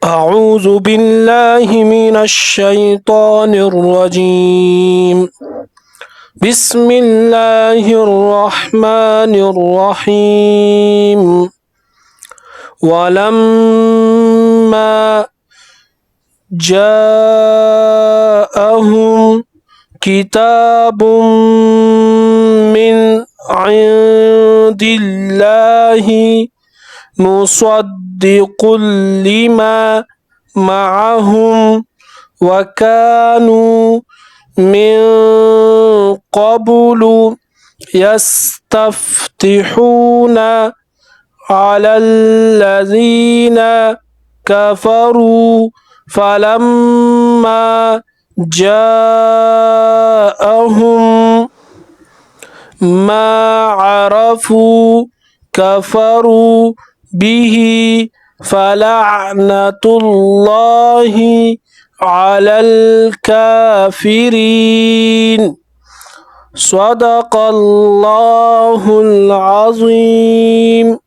أعوذ بالله من الشيطان الرجيم. بسم الله الرحمن الرحيم. ولما جاءهم كتاب من عند الله مصدق لما معهم وكانوا من قبل يستفتحون على الذين كفروا فلما جاءهم ما عرفوا كفروا به فلعنة الله على الكافرين. صدق الله العظيم.